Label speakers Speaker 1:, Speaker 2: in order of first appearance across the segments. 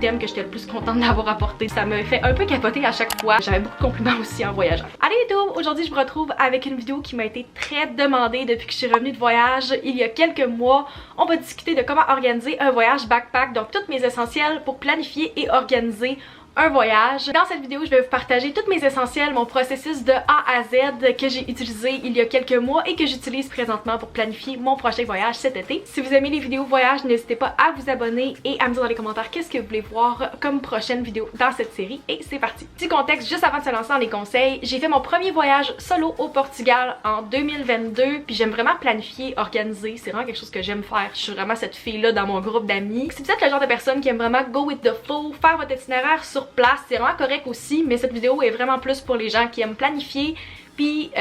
Speaker 1: thème que j'étais le plus contente d'avoir apporté. Ça me fait un peu capoter à chaque fois. J'avais beaucoup de compliments aussi en voyageant. Allez YouTube, aujourd'hui je vous retrouve avec une vidéo qui m'a été très demandée depuis que je suis revenue de voyage il y a quelques mois. On va discuter de comment organiser un voyage backpack, donc tous mes essentiels pour planifier et organiser un voyage. Dans cette vidéo, je vais vous partager tous mes essentiels, mon processus de A à Z que j'ai utilisé il y a quelques mois et que j'utilise présentement pour planifier mon prochain voyage cet été. Si vous aimez les vidéos voyage, n'hésitez pas à vous abonner et à me dire dans les commentaires qu'est-ce que vous voulez voir comme prochaine vidéo dans cette série. Et c'est parti! Petit contexte, juste avant de se lancer dans les conseils, j'ai fait mon premier voyage solo au Portugal en 2022, puis j'aime vraiment planifier, organiser, c'est vraiment quelque chose que j'aime faire. Je suis vraiment cette fille-là dans mon groupe d'amis. Si vous êtes le genre de personne qui aime vraiment go with the flow, faire votre itinéraire sur place, c'est vraiment correct aussi, mais cette vidéo est vraiment plus pour les gens qui aiment planifier puis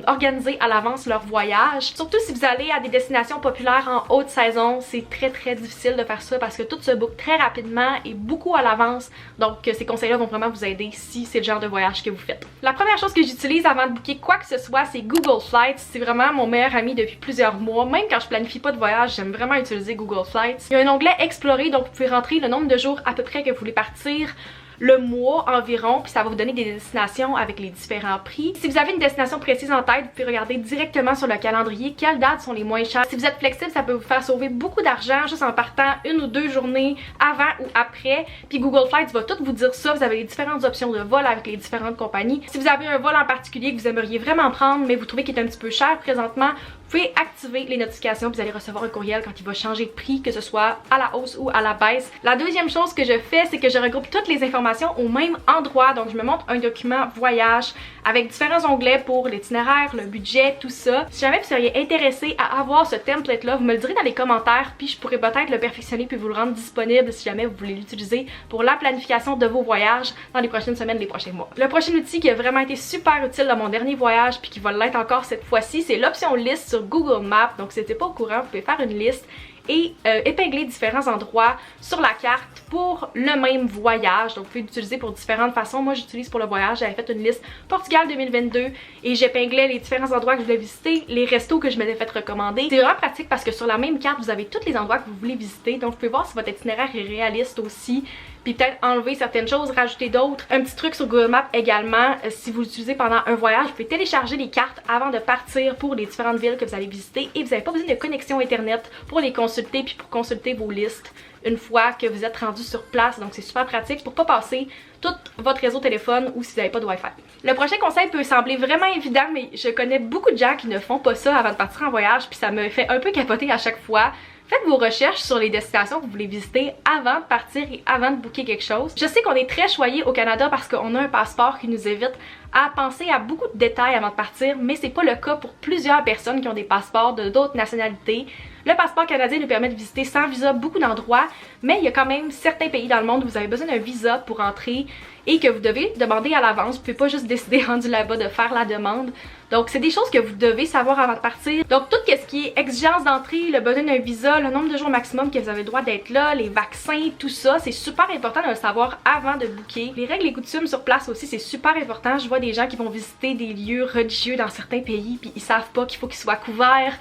Speaker 1: organiser à l'avance leur voyage. Surtout si vous allez à des destinations populaires en haute saison, c'est très difficile de faire ça parce que tout se book très rapidement et beaucoup à l'avance. Donc ces conseils-là vont vraiment vous aider si c'est le genre de voyage que vous faites. La première chose que j'utilise avant de booker quoi que ce soit, c'est Google Flights. C'est vraiment mon meilleur ami depuis plusieurs mois. Même quand je planifie pas de voyage, j'aime vraiment utiliser Google Flights. Il y a un onglet Explorer, donc vous pouvez rentrer le nombre de jours à peu près que vous voulez partir, le mois environ, puis ça va vous donner des destinations avec les différents prix. Si vous avez une destination précise en tête, vous pouvez regarder directement sur le calendrier quelles dates sont les moins chères. Si vous êtes flexible, ça peut vous faire sauver beaucoup d'argent juste en partant une ou deux journées avant ou après. Puis Google Flights va tout vous dire ça. Vous avez les différentes options de vol avec les différentes compagnies. Si vous avez un vol en particulier que vous aimeriez vraiment prendre, mais vous trouvez qu'il est un petit peu cher présentement, vous pouvez activer les notifications, vous allez recevoir un courriel quand il va changer de prix, que ce soit à la hausse ou à la baisse. La deuxième chose que je fais, c'est que je regroupe toutes les informations au même endroit. Donc je me montre un document voyage avec différents onglets pour l'itinéraire, le budget, tout ça. Si jamais vous seriez intéressé à avoir ce template là, vous me le direz dans les commentaires, puis je pourrais peut-être le perfectionner puis vous le rendre disponible si jamais vous voulez l'utiliser pour la planification de vos voyages dans les prochaines semaines, les prochains mois. Le prochain outil qui a vraiment été super utile dans mon dernier voyage puis qui va l'être encore cette fois-ci, c'est l'option liste sur Google Maps. Donc si vous n'êtes pas au courant, vous pouvez faire une liste et épingler différents endroits sur la carte pour le même voyage. Donc vous pouvez l'utiliser pour différentes façons. Moi j'utilise pour le voyage, j'avais fait une liste Portugal 2022 et j'épinglais les différents endroits que je voulais visiter, les restos que je m'étais fait recommander. C'est vraiment pratique parce que sur la même carte vous avez tous les endroits que vous voulez visiter, donc vous pouvez voir si votre itinéraire est réaliste aussi, puis peut-être enlever certaines choses, rajouter d'autres. Un petit truc sur Google Maps également, si vous l'utilisez pendant un voyage, vous pouvez télécharger les cartes avant de partir pour les différentes villes que vous allez visiter et vous n'avez pas besoin de connexion internet pour les consulter puis pour consulter vos listes une fois que vous êtes rendu sur place. Donc c'est super pratique pour pas passer tout votre réseau téléphone ou si vous n'avez pas de Wi-Fi. Le prochain conseil peut sembler vraiment évident, mais je connais beaucoup de gens qui ne font pas ça avant de partir en voyage puis ça me fait un peu capoter à chaque fois. Faites vos recherches sur les destinations que vous voulez visiter avant de partir et avant de booker quelque chose. Je sais qu'on est très choyé au Canada parce qu'on a un passeport qui nous évite à penser à beaucoup de détails avant de partir, mais c'est pas le cas pour plusieurs personnes qui ont des passeports de d'autres nationalités. Le passeport canadien nous permet de visiter sans visa beaucoup d'endroits, mais il y a quand même certains pays dans le monde où vous avez besoin d'un visa pour entrer et que vous devez demander à l'avance. Vous pouvez pas juste décider rendu là-bas de faire la demande. Donc c'est des choses que vous devez savoir avant de partir. Donc tout ce qui est exigence d'entrée, le besoin d'un visa, le nombre de jours maximum que vous avez le droit d'être là, les vaccins, tout ça, c'est super important de le savoir avant de booker. Les règles et coutumes sur place aussi, c'est super important. Je vois des gens qui vont visiter des lieux religieux dans certains pays puis ils savent pas qu'il faut qu'ils soient couverts,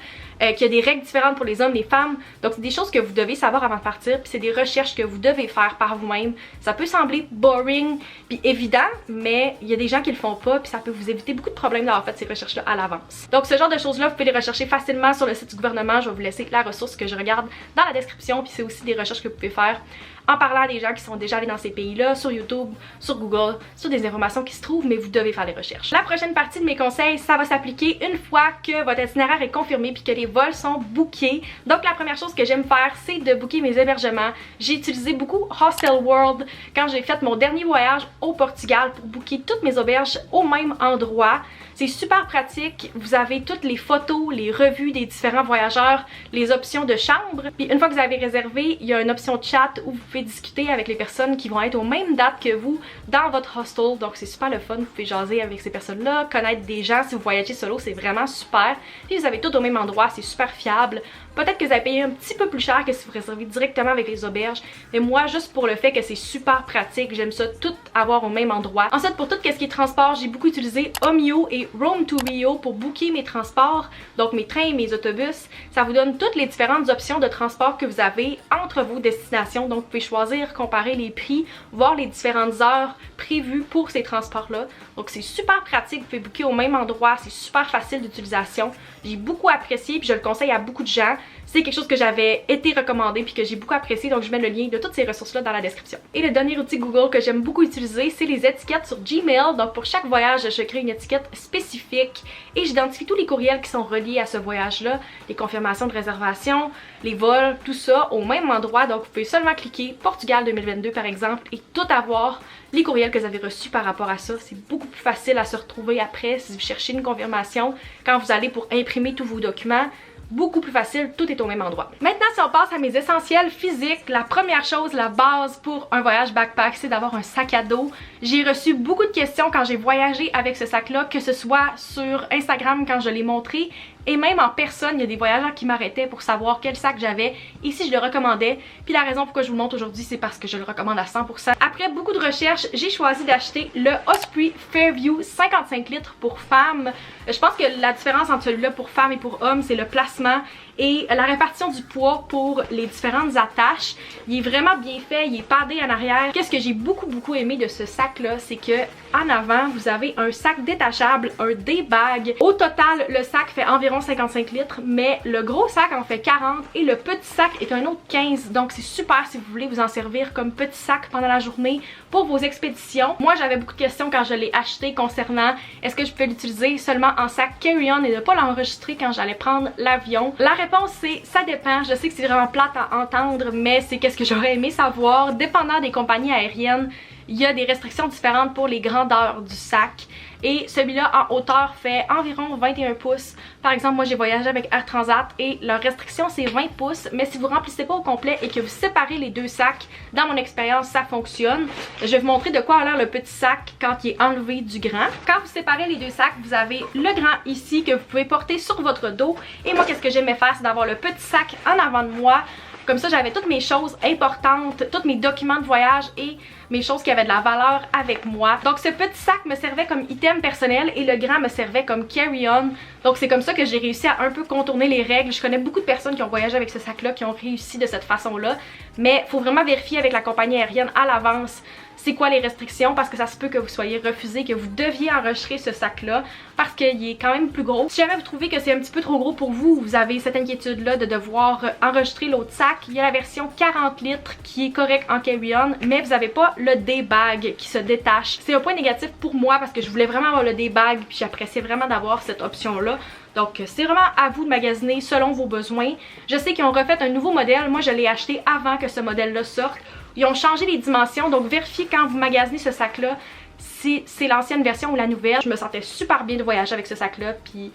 Speaker 1: qu'il y a des règles différentes pour les hommes, les femmes. Donc c'est des choses que vous devez savoir avant de partir, puis c'est des recherches que vous devez faire par vous-même. Ça peut sembler boring puis évident, mais il y a des gens qui le font pas, puis ça peut vous éviter beaucoup de problèmes d'avoir fait ces recherches-là à l'avance. Donc ce genre de choses-là, vous pouvez les rechercher facilement sur le site du gouvernement. Je vais vous laisser la ressource que je regarde dans la description, puis c'est aussi des recherches que vous pouvez faire en parlant à des gens qui sont déjà allés dans ces pays-là, sur YouTube, sur Google, sur des informations qui se trouvent, mais vous devez faire les recherches. La prochaine partie de mes conseils, ça va s'appliquer une fois que votre itinéraire est confirmé puis que les vols sont bookés. Donc la première chose que j'aime faire, c'est de booker mes hébergements. J'ai utilisé beaucoup Hostel World quand j'ai fait mon dernier voyage au Portugal pour booker toutes mes auberges au même endroit. C'est super pratique, vous avez toutes les photos, les revues des différents voyageurs, les options de chambre. Puis une fois que vous avez réservé, il y a une option de chat où vous pouvez discuter avec les personnes qui vont être aux mêmes dates que vous dans votre hostel. Donc c'est super le fun, vous pouvez jaser avec ces personnes-là, connaître des gens. Si vous voyagez solo, c'est vraiment super. Puis vous avez tout au même endroit, c'est super fiable. Peut-être que vous avez payé un petit peu plus cher que si vous réservez directement avec les auberges, mais moi, juste pour le fait que c'est super pratique, j'aime ça tout avoir au même endroit. Ensuite, pour tout ce qui est transport, j'ai beaucoup utilisé Omio et Roam2Rio pour booker mes transports, donc mes trains et mes autobus. Ça vous donne toutes les différentes options de transport que vous avez entre vos destinations, donc vous pouvez choisir, comparer les prix, voir les différentes heures prévues pour ces transports-là. Donc c'est super pratique, vous pouvez booker au même endroit, c'est super facile d'utilisation. J'ai beaucoup apprécié puis je le conseille à beaucoup de gens. C'est quelque chose que j'avais été recommandé puis que j'ai beaucoup apprécié, donc je mets le lien de toutes ces ressources-là dans la description. Et le dernier outil Google que j'aime beaucoup utiliser, c'est les étiquettes sur Gmail. Donc pour chaque voyage, je crée une étiquette spécifique et j'identifie tous les courriels qui sont reliés à ce voyage-là, les confirmations de réservation, les vols, tout ça au même endroit. Donc vous pouvez seulement cliquer Portugal 2022 par exemple et tout avoir les courriels que vous avez reçus par rapport à ça. C'est beaucoup plus facile à se retrouver après si vous cherchez une confirmation quand vous allez pour imprimer tous vos documents. Beaucoup plus facile, tout est au même endroit. Maintenant, si on passe à mes essentiels physiques, la première chose, la base pour un voyage backpack, c'est d'avoir un sac à dos. J'ai reçu beaucoup de questions quand j'ai voyagé avec ce sac-là, que ce soit sur Instagram quand je l'ai montré, et même en personne, il y a des voyageurs qui m'arrêtaient pour savoir quel sac j'avais et si je le recommandais. Puis la raison pourquoi je vous le montre aujourd'hui, c'est parce que je le recommande à 100%. Après beaucoup de recherches, j'ai choisi d'acheter le Osprey Fairview 55 litres pour femmes. Je pense que la différence entre celui-là pour femmes et pour hommes, c'est le placement et la répartition du poids pour les différentes attaches. Il est vraiment bien fait, il est paddé en arrière. Qu'est-ce que j'ai beaucoup aimé de ce sac-là, c'est que en avant, vous avez un sac détachable, un day-bag. Au total, le sac fait environ 55 litres, mais le gros sac en fait 40 et le petit sac est un autre 15. Donc c'est super si vous voulez vous en servir comme petit sac pendant la journée pour vos expéditions. Moi, j'avais beaucoup de questions quand je l'ai acheté concernant est-ce que je peux l'utiliser seulement en sac carry-on et ne pas l'enregistrer quand j'allais prendre l'avion. La réponse c'est ça dépend. Je sais que c'est vraiment plate à entendre, mais c'est qu'est-ce que j'aurais aimé savoir. Dépendant des compagnies aériennes, il y a des restrictions différentes pour les grandeurs du sac. Et celui-là en hauteur fait environ 21 pouces. Par exemple, moi j'ai voyagé avec Air Transat et leur restriction c'est 20 pouces. Mais si vous remplissez pas au complet et que vous séparez les deux sacs, dans mon expérience ça fonctionne. Je vais vous montrer de quoi a l'air le petit sac quand il est enlevé du grand. Quand vous séparez les deux sacs, vous avez le grand ici que vous pouvez porter sur votre dos. Et moi qu'est-ce que j'aimais faire, c'est d'avoir le petit sac en avant de moi. Comme ça, j'avais toutes mes choses importantes, tous mes documents de voyage et mes choses qui avaient de la valeur avec moi. Donc ce petit sac me servait comme item personnel et le grand me servait comme carry-on. Donc c'est comme ça que j'ai réussi à un peu contourner les règles. Je connais beaucoup de personnes qui ont voyagé avec ce sac-là, qui ont réussi de cette façon-là. Mais il faut vraiment vérifier avec la compagnie aérienne à l'avance c'est quoi les restrictions parce que ça se peut que vous soyez refusé, que vous deviez enregistrer ce sac-là parce qu'il est quand même plus gros. Si jamais vous trouvez que c'est un petit peu trop gros pour vous, vous avez cette inquiétude-là de devoir enregistrer l'autre sac, il y a la version 40 litres qui est correcte en carry-on, mais vous n'avez pas le day bag qui se détache. C'est un point négatif pour moi parce que je voulais vraiment avoir le day bag puis j'appréciais vraiment d'avoir cette option-là. Donc c'est vraiment à vous de magasiner selon vos besoins. Je sais qu'ils ont refait un nouveau modèle, moi je l'ai acheté avant que ce modèle-là sorte. Ils ont changé les dimensions, donc vérifiez quand vous magasinez ce sac-là si c'est l'ancienne version ou la nouvelle. Je me sentais super bien de voyager avec ce sac-là, puis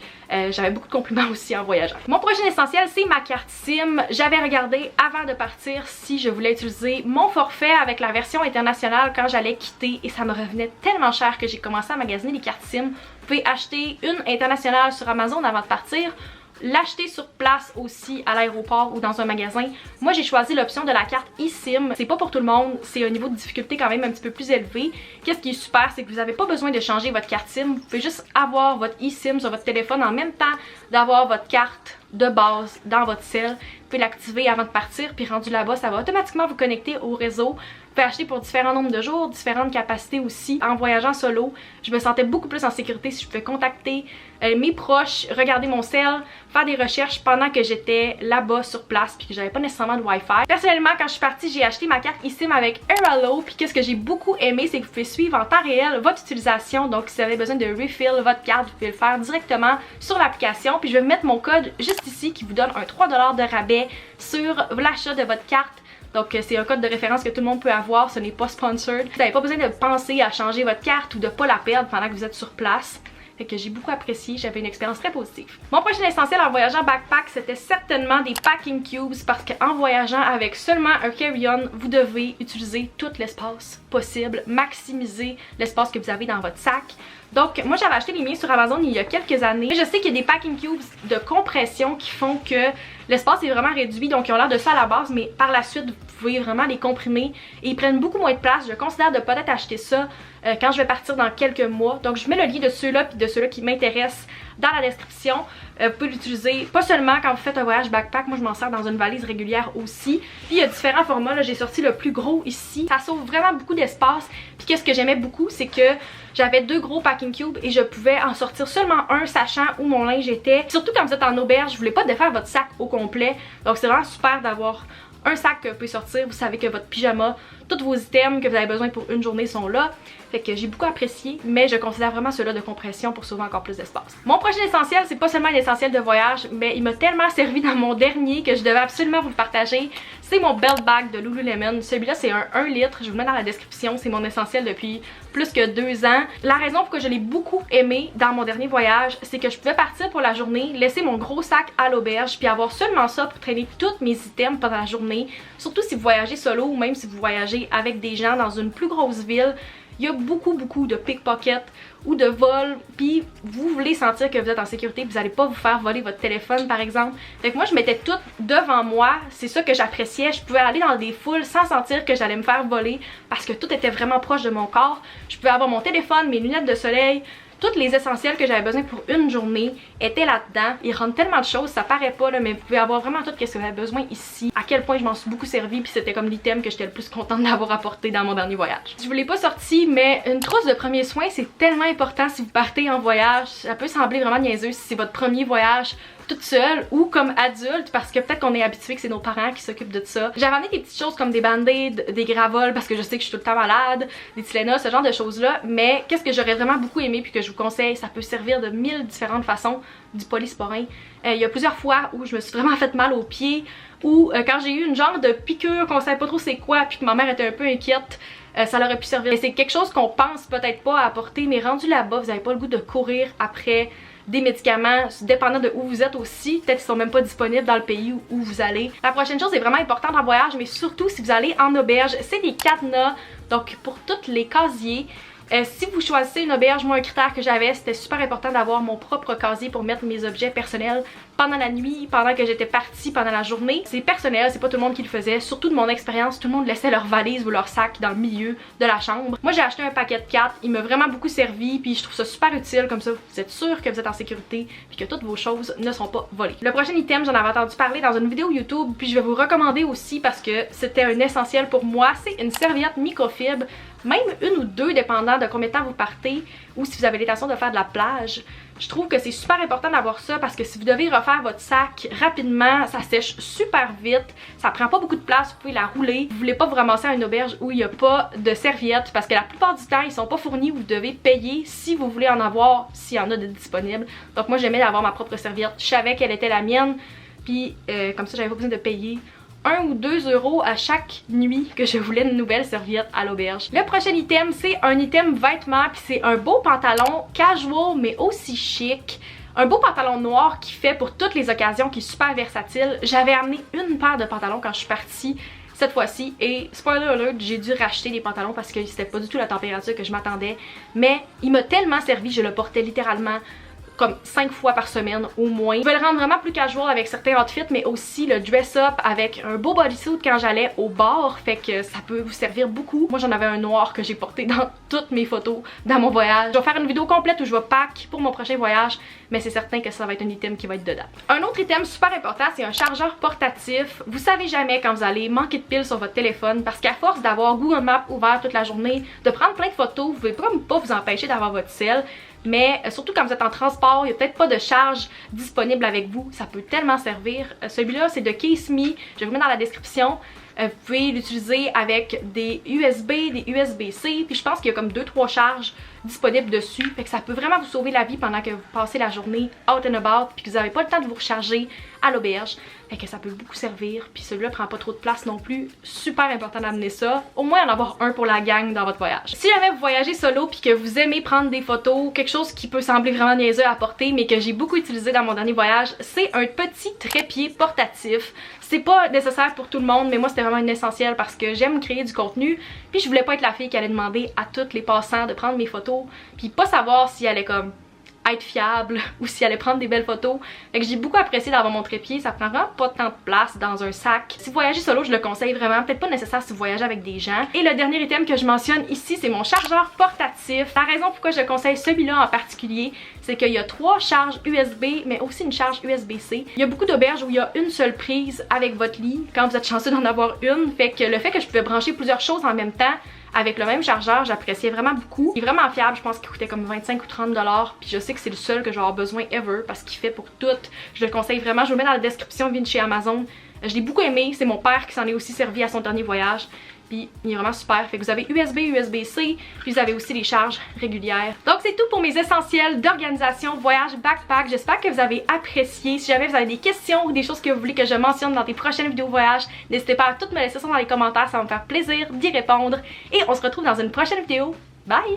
Speaker 1: j'avais beaucoup de compliments aussi en voyageant. Mon prochain essentiel, c'est ma carte SIM. J'avais regardé avant de partir si je voulais utiliser mon forfait avec la version internationale quand j'allais quitter et ça me revenait tellement cher que j'ai commencé à magasiner les cartes SIM. Vous pouvez acheter une internationale sur Amazon avant de partir, l'acheter sur place aussi à l'aéroport ou dans un magasin. Moi j'ai choisi l'option de la carte eSIM. C'est pas pour tout le monde, c'est un niveau de difficulté quand même un petit peu plus élevé. Qu'est-ce qui est super, c'est que vous n'avez pas besoin de changer votre carte SIM. Vous pouvez juste avoir votre eSIM sur votre téléphone en même temps d'avoir votre carte de base dans votre cell. Vous pouvez l'activer avant de partir, puis rendu là-bas, ça va automatiquement vous connecter au réseau. Vous pouvez acheter pour différents nombres de jours, différentes capacités aussi. En voyageant solo, je me sentais beaucoup plus en sécurité si je pouvais contacter mes proches, regarder mon cell, faire des recherches pendant que j'étais là-bas sur place puis que j'avais pas nécessairement de Wi-Fi. Personnellement, quand je suis partie, j'ai acheté ma carte eSIM avec Airalo, puis qu'est-ce que j'ai beaucoup aimé, c'est que vous pouvez suivre en temps réel votre utilisation. Donc si vous avez besoin de refill votre carte, vous pouvez le faire directement sur l'application. Puis je vais mettre mon code juste ici qui vous donne un 3 $ de rabais sur l'achat de votre carte. Donc c'est un code de référence que tout le monde peut avoir, ce n'est pas sponsored. Vous n'avez pas besoin de penser à changer votre carte ou de pas la perdre pendant que vous êtes sur place. Fait que j'ai beaucoup apprécié, j'avais une expérience très positive. Mon prochain essentiel en voyageant backpack, c'était certainement des packing cubes parce qu'en voyageant avec seulement un carry-on, vous devez utiliser tout l'espace possible, maximiser l'espace que vous avez dans votre sac. Donc moi j'avais acheté les miens sur Amazon il y a quelques années. Je sais qu'il y a des packing cubes de compression qui font que L'espace est vraiment réduit, donc ils ont l'air de ça à la base, mais par la suite, vous pouvez vraiment les comprimer et ils prennent beaucoup moins de place. Je considère de peut-être acheter ça quand je vais partir dans quelques mois. Donc je mets le lien de ceux-là puis de ceux-là qui m'intéressent dans la description. Vous pouvez l'utiliser pas seulement quand vous faites un voyage backpack, moi je m'en sers dans une valise régulière aussi. Puis il y a différents formats, là j'ai sorti le plus gros ici. Ça sauve vraiment beaucoup d'espace. Puis qu'est-ce que j'aimais beaucoup, c'est que j'avais 2 gros packing cubes et je pouvais en sortir seulement un, sachant où mon linge était. Surtout quand vous êtes en auberge, vous voulez pas défaire votre sac au complet. Donc c'est vraiment super d'avoir un sac que vous pouvez sortir. Vous savez que votre pyjama, tous vos items que vous avez besoin pour une journée sont là. Fait que j'ai beaucoup apprécié, mais je considère vraiment ceux-là de compression pour sauver encore plus d'espace. Mon prochain essentiel, c'est pas seulement un essentiel de voyage, mais il m'a tellement servi dans mon dernier que je devais absolument vous le partager. C'est mon belt bag de Lululemon. Celui-là, c'est un 1 litre. Je vous le mets dans la description. C'est mon essentiel depuis plus que 2 ans. La raison pour que je l'ai beaucoup aimé dans mon dernier voyage, c'est que je pouvais partir pour la journée, laisser mon gros sac à l'auberge, puis avoir seulement ça pour traîner tous mes items pendant la journée. Surtout si vous voyagez solo ou même si vous voyagez avec des gens dans une plus grosse ville. Il y a beaucoup de pickpockets ou de vols, puis vous voulez sentir que vous êtes en sécurité, puis vous n'allez pas vous faire voler votre téléphone par exemple. Fait que moi je mettais tout devant moi, c'est ça que j'appréciais. Je pouvais aller dans des foules sans sentir que j'allais me faire voler parce que tout était vraiment proche de mon corps. Je pouvais avoir mon téléphone, mes lunettes de soleil, tous les essentiels que j'avais besoin pour une journée étaient là-dedans. Ils rentrent tellement de choses, ça paraît pas là, mais vous pouvez avoir vraiment tout ce que vous avez besoin ici. À quel point je m'en suis beaucoup servi, puis c'était comme l'item que j'étais le plus contente d'avoir apporté dans mon dernier voyage. Je vous l'ai pas sorti, mais une trousse de premiers soins, c'est tellement important si vous partez en voyage. Ça peut sembler vraiment niaiseux si c'est votre premier voyage toute seule ou comme adulte, parce que peut-être qu'on est habitué que c'est nos parents qui s'occupent de ça. J'avais amené des petites choses comme des band-aids, des gravols parce que je sais que je suis tout le temps malade, des Tylenol, ce genre de choses là, mais qu'est-ce que j'aurais vraiment beaucoup aimé puis que je vous conseille, ça peut servir de 1000 différentes façons, du polysporin. Il y a plusieurs fois où je me suis vraiment fait mal aux pieds, ou quand j'ai eu une genre de piqûre qu'on savait pas trop c'est quoi puis que ma mère était un peu inquiète, ça leur aurait pu servir. C'est quelque chose qu'on pense peut-être pas à apporter, mais rendu là-bas, vous avez pas le goût de courir après des médicaments, dépendant de où vous êtes aussi, peut-être qu'ils sont même pas disponibles dans le pays où vous allez. La prochaine chose est vraiment importante en voyage, mais surtout si vous allez en auberge, c'est des cadenas, donc pour tous les casiers. Si vous choisissez une auberge, moi un critère que j'avais, c'était super important d'avoir mon propre casier pour mettre mes objets personnels pendant la nuit, pendant que j'étais partie, pendant la journée. C'est personnel, c'est pas tout le monde qui le faisait, surtout de mon expérience, tout le monde laissait leur valise ou leur sac dans le milieu de la chambre. Moi j'ai acheté un paquet de 4, il m'a vraiment beaucoup servi, puis je trouve ça super utile, comme ça vous êtes sûr que vous êtes en sécurité, puis que toutes vos choses ne sont pas volées. Le prochain item, j'en avais entendu parler dans une vidéo YouTube, puis je vais vous recommander aussi parce que c'était un essentiel pour moi, c'est une serviette microfibre. Même une ou deux, dépendant de combien de temps vous partez ou si vous avez l'intention de faire de la plage. Je trouve que c'est super important d'avoir ça parce que si vous devez refaire votre sac rapidement, ça sèche super vite, ça prend pas beaucoup de place, vous pouvez la rouler. Vous voulez pas vous ramasser à une auberge où il n'y a pas de serviettes parce que la plupart du temps ils sont pas fournis, vous devez payer si vous voulez en avoir, s'il y en a de disponibles. Donc moi j'aimais avoir ma propre serviette, je savais quelle était la mienne, puis comme ça j'avais pas besoin de payer 1 ou 2 euros à chaque nuit que je voulais une nouvelle serviette à l'auberge. Le prochain item, c'est un item vêtement, puis c'est un beau pantalon casual mais aussi chic. Un beau pantalon noir qui fait pour toutes les occasions, qui est super versatile. J'avais amené une paire de pantalons quand je suis partie cette fois-ci et spoiler alert, j'ai dû racheter des pantalons parce que c'était pas du tout la température que je m'attendais, mais il m'a tellement servi, je le portais littéralement comme 5 fois par semaine au moins. Je vais le rendre vraiment plus casual avec certains outfits, mais aussi le dress-up avec un beau bodysuit quand j'allais au bar, fait que ça peut vous servir beaucoup. Moi j'en avais un noir que j'ai porté dans toutes mes photos dans mon voyage. Je vais faire une vidéo complète où je vais pack pour mon prochain voyage, mais c'est certain que ça va être un item qui va être dedans. Un autre item super important, c'est un chargeur portatif. Vous savez jamais quand vous allez manquer de piles sur votre téléphone parce qu'à force d'avoir Google Maps ouvert toute la journée, de prendre plein de photos, vous pouvez comme pas vous empêcher d'avoir votre cell. Mais surtout quand vous êtes en transport, il n'y a peut-être pas de charge disponible avec vous, ça peut tellement servir. Celui-là c'est de CaseMe, je vais vous mettre dans la description. Vous pouvez l'utiliser avec des USB, des USB-C, puis je pense qu'il y a comme 2-3 charges disponibles dessus, fait que ça peut vraiment vous sauver la vie pendant que vous passez la journée out and about, puis que vous n'avez pas le temps de vous recharger à l'auberge, fait que ça peut beaucoup servir, puis celui-là prend pas trop de place non plus, super important d'amener ça, au moins en avoir un pour la gang dans votre voyage. Si jamais vous voyagez solo puis que vous aimez prendre des photos, quelque chose qui peut sembler vraiment niaiseux à porter, mais que j'ai beaucoup utilisé dans mon dernier voyage, c'est un petit trépied portatif. C'est pas nécessaire pour tout le monde, mais moi c'était vraiment un essentiel parce que j'aime créer du contenu, puis je voulais pas être la fille qui allait demander à tous les passants de prendre mes photos, puis pas savoir si elle allait comme être fiable ou si elle allait prendre des belles photos. Fait que j'ai beaucoup apprécié d'avoir mon trépied, ça prend vraiment pas tant de place dans un sac. Si vous voyagez solo, je le conseille vraiment, peut-être pas nécessaire si vous voyagez avec des gens. Et le dernier item que je mentionne ici, c'est mon chargeur portatif. La raison pourquoi je conseille celui-là en particulier, c'est qu'il y a 3 charges USB, mais aussi une charge USB-C. Il y a beaucoup d'auberges où il y a une seule prise avec votre lit, quand vous êtes chanceux d'en avoir une. Fait que le fait que je pouvais brancher plusieurs choses en même temps avec le même chargeur, j'appréciais vraiment beaucoup. Il est vraiment fiable, je pense qu'il coûtait comme 25 ou 30 $, puis je sais que c'est le seul que je vais avoir besoin ever parce qu'il fait pour tout. Je le conseille vraiment, je vous le mets dans la description, il vient de chez Amazon. Je l'ai beaucoup aimé, c'est mon père qui s'en est aussi servi à son dernier voyage. Puis il est vraiment super. Fait que vous avez USB, USB-C, puis vous avez aussi les charges régulières. Donc c'est tout pour mes essentiels d'organisation voyage backpack. J'espère que vous avez apprécié. Si jamais vous avez des questions ou des choses que vous voulez que je mentionne dans des prochaines vidéos voyage, n'hésitez pas à toutes me laisser ça dans les commentaires, ça va me faire plaisir d'y répondre. Et on se retrouve dans une prochaine vidéo. Bye!